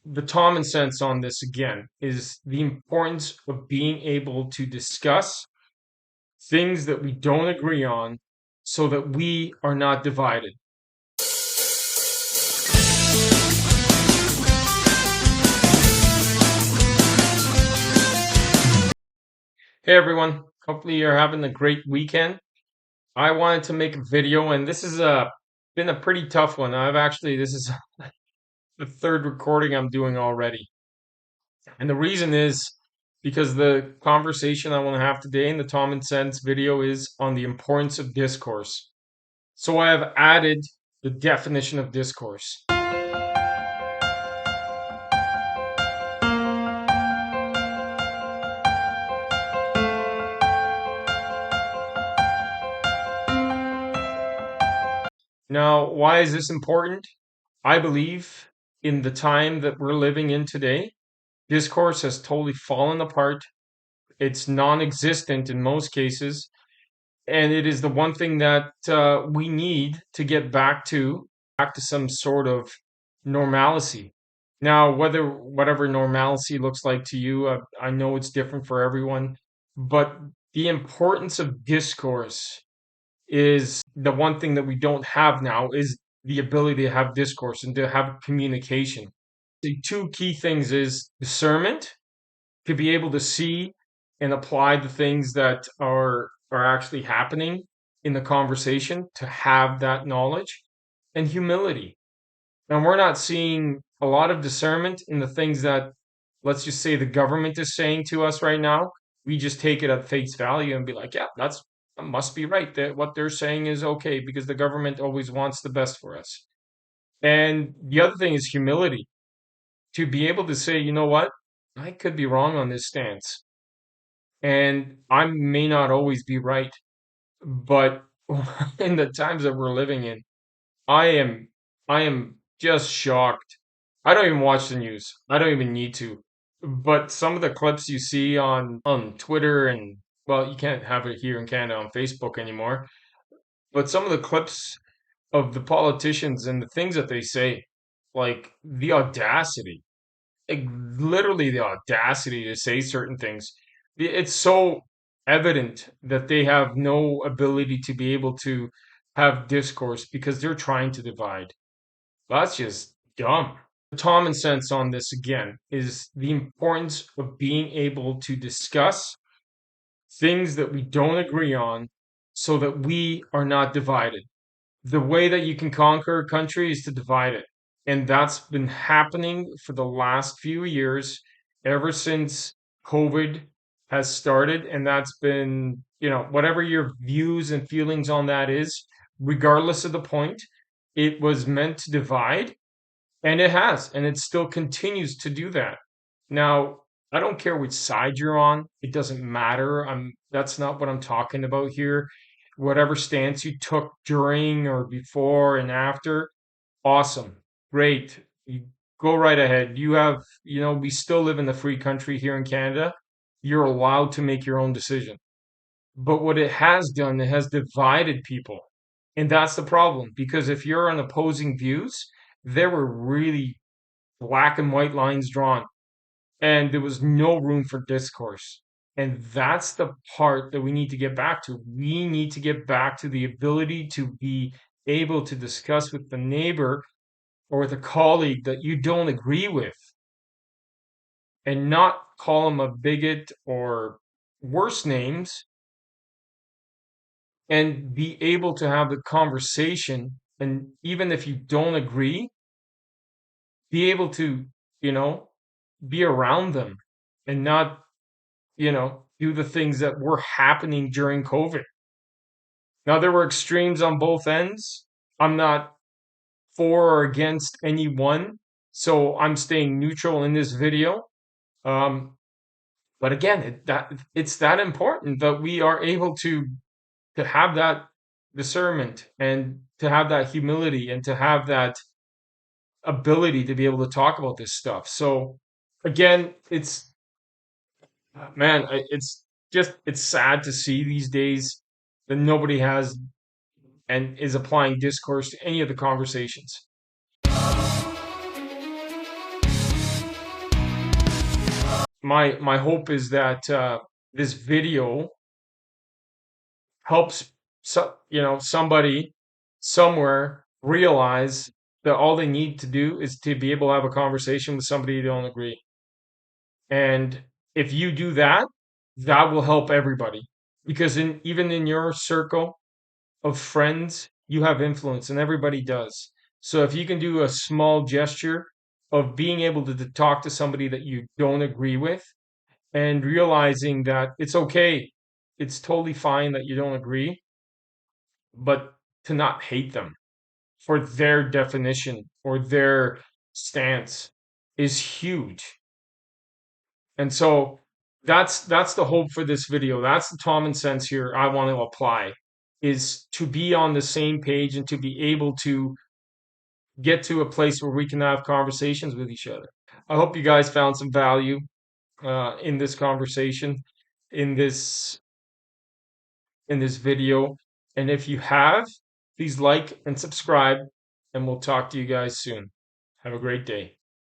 the Tommensense on this again is the importance of being able to discuss things that we don't agree on so that we are not divided. Hey everyone, hopefully you're having a great weekend. I wanted to make a video, and this is been a pretty tough one. This is the third recording I'm doing already. And the reason is because the conversation I want to have today in the Tommensense video is on the importance of discourse. So I have added the definition of discourse. Now, why is this important? I believe in the time that we're living in today, discourse has totally fallen apart. It's non-existent in most cases, and it is the one thing that we need to get back to some sort of normalcy. Now, whatever normalcy looks like to you, I know it's different for everyone, but the importance of discourse is the one thing that we don't have now is the ability to have discourse and to have communication. The two key things is discernment, to be able to see and apply the things that are actually happening in the conversation, to have that knowledge, and humility. And we're not seeing a lot of discernment in the things that, let's just say, the government is saying to us right now. We just take it at face value and be like, yeah, that must be right. That what they're saying is okay because the government always wants the best for us. And the other thing is humility, to be able to say, you know what, I could be wrong on this stance, and I may not always be right, but in the times that we're living in, I am I am just shocked. I don't even watch the news. I don't even need to. But some of the clips you see on Twitter, and well, you can't have it here in Canada on Facebook anymore. But some of the clips of the politicians and the things that they say, like the audacity, like literally the audacity to say certain things. It's so evident that they have no ability to be able to have discourse because they're trying to divide. That's just dumb. The common sense on this again is the importance of being able to discuss things that we don't agree on so that we are not divided. The way that you can conquer a country is to divide it. And that's been happening for the last few years, ever since COVID has started. And that's been, whatever your views and feelings on that is, regardless of the point, it was meant to divide, and it has, and it still continues to do that. Now, I don't care which side you're on. It doesn't matter. That's not what I'm talking about here. Whatever stance you took during or before and after, awesome. Great. You go right ahead. We still live in the free country here in Canada. You're allowed to make your own decision. But what it has done, it has divided people. And that's the problem. Because if you're on opposing views, there were really black and white lines drawn, and there was no room for discourse. And that's the part that we need to get back to. We need to get back to the ability to be able to discuss with the neighbor or with a colleague that you don't agree with, and not call them a bigot or worse names, and be able to have the conversation. And even if you don't agree, be able to, you know, be around them and not, do the things that were happening during COVID. Now, there were extremes on both ends. I'm not for or against any one, so I'm staying neutral in this video. Um, but again, it's that important that we are able to have that discernment and to have that humility and to have that ability to be able to talk about this stuff. So again, it's sad to see these days that nobody has and is applying discourse to any of the conversations. my hope is that this video helps somebody somewhere realize that all they need to do is to be able to have a conversation with somebody they don't agree. And if you do that, that will help everybody. Because even in your circle of friends, you have influence, and everybody does. So if you can do a small gesture of being able to talk to somebody that you don't agree with and realizing that it's okay, it's totally fine that you don't agree, but to not hate them for their definition or their stance is huge. And so that's the hope for this video. That's the Tommensense here I want to apply, is to be on the same page and to be able to get to a place where we can have conversations with each other. I hope you guys found some value in this conversation, in this in this video. And if you have, please like and subscribe, and we'll talk to you guys soon. Have a great day.